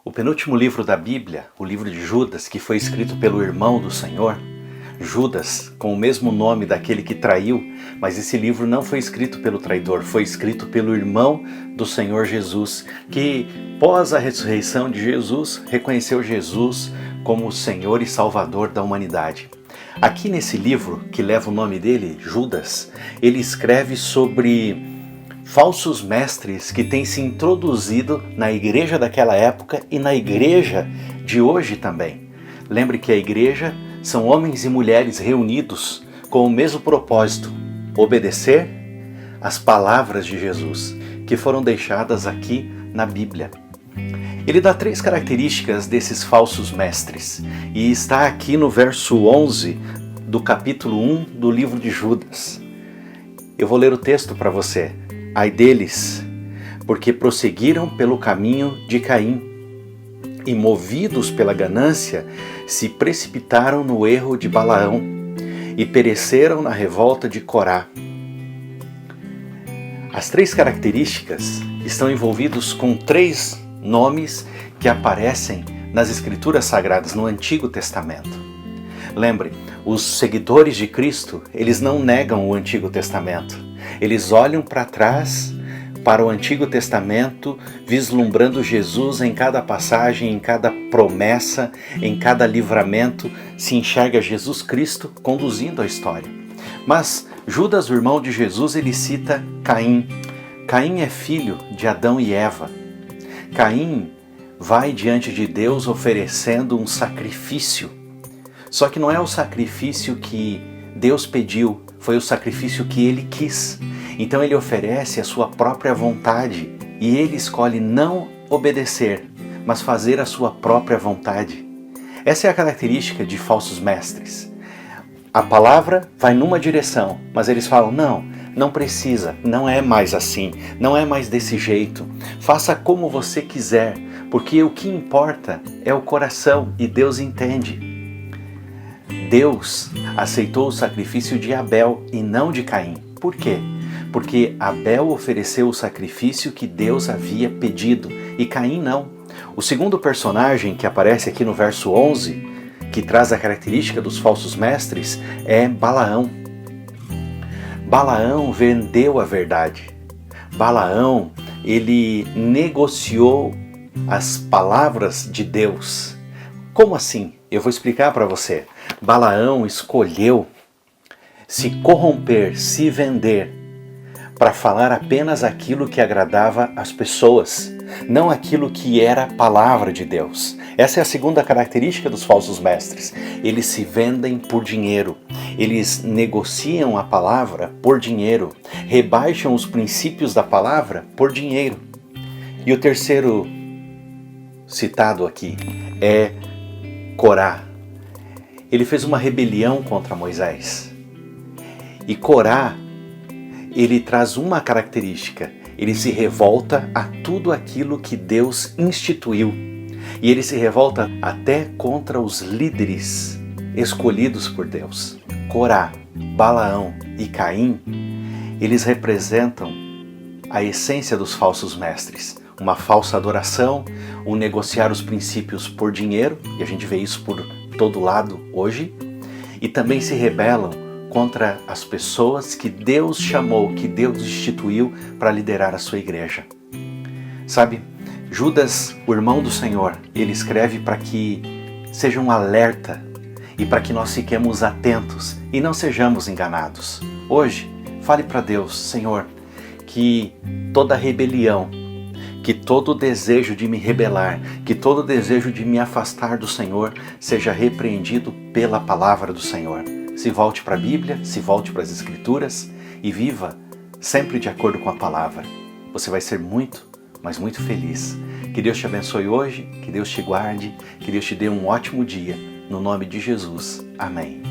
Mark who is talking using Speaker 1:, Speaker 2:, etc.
Speaker 1: O penúltimo livro da Bíblia, o livro de Judas, que foi escrito pelo irmão do Senhor, Judas, com o mesmo nome daquele que traiu, mas esse livro não foi escrito pelo traidor, foi escrito pelo irmão do Senhor Jesus, que pós a ressurreição de Jesus, reconheceu Jesus como o Senhor e Salvador da humanidade. Aqui nesse livro, que leva o nome dele, Judas, ele escreve sobre falsos mestres que têm se introduzido na igreja daquela época e na igreja de hoje também. Lembre que a igreja são homens e mulheres reunidos com o mesmo propósito: obedecer às palavras de Jesus, que foram deixadas aqui na Bíblia. Ele dá 3 características desses falsos mestres, e está aqui no verso 11 do capítulo 1 do livro de Judas. Eu vou ler o texto para você. Ai deles, porque prosseguiram pelo caminho de Caim, e movidos pela ganância, se precipitaram no erro de Balaão, e pereceram na revolta de Corá. As 3 características estão envolvidos com 3 nomes que aparecem nas Escrituras Sagradas no Antigo Testamento. Lembre, os seguidores de Cristo, eles não negam o Antigo Testamento. Eles olham para trás, para o Antigo Testamento, vislumbrando Jesus em cada passagem, em cada promessa, em cada livramento, se enxerga Jesus Cristo conduzindo a história. Mas Judas, o irmão de Jesus, ele cita Caim. Caim é filho de Adão e Eva. Caim vai diante de Deus oferecendo um sacrifício. Só que não é o sacrifício que Deus pediu, foi o sacrifício que ele quis. Então ele oferece a sua própria vontade e ele escolhe não obedecer, mas fazer a sua própria vontade. Essa é a característica de falsos mestres. A palavra vai numa direção, mas eles falam: não precisa, não é mais assim, não é mais desse jeito. Faça como você quiser, porque o que importa é o coração e Deus entende. Deus aceitou o sacrifício de Abel e não de Caim. Por quê? Porque Abel ofereceu o sacrifício que Deus havia pedido e Caim não. O segundo personagem que aparece aqui no verso 11, que traz a característica dos falsos mestres, é Balaão. Balaão vendeu a verdade. Balaão, ele negociou as palavras de Deus. Como assim? Eu vou explicar para você. Balaão escolheu se corromper, se vender, para falar apenas aquilo que agradava às pessoas, não aquilo que era a palavra de Deus. Essa é a segunda característica dos falsos mestres. Eles se vendem por dinheiro, eles negociam a palavra por dinheiro, rebaixam os princípios da palavra por dinheiro. E o terceiro citado aqui é Corá. Ele fez uma rebelião contra Moisés. E Corá, ele traz uma característica: ele se revolta a tudo aquilo que Deus instituiu. E ele se revolta até contra os líderes escolhidos por Deus. Corá, Balaão e Caim, eles representam a essência dos falsos mestres. Uma falsa adoração, um negociar os princípios por dinheiro, e a gente vê isso por todo lado hoje, e também se rebelam contra as pessoas que Deus chamou, que Deus instituiu para liderar a sua igreja. Sabe, Judas, o irmão do Senhor, ele escreve para que seja um alerta e para que nós fiquemos atentos e não sejamos enganados. Hoje, fale para Deus: Senhor, que toda rebelião, que todo desejo de me rebelar, que todo desejo de me afastar do Senhor seja repreendido pela palavra do Senhor. Se volte para a Bíblia, se volte para as Escrituras e viva sempre de acordo com a palavra. Você vai ser muito, mas muito feliz. Que Deus te abençoe hoje, que Deus te guarde, que Deus te dê um ótimo dia. No nome de Jesus. Amém.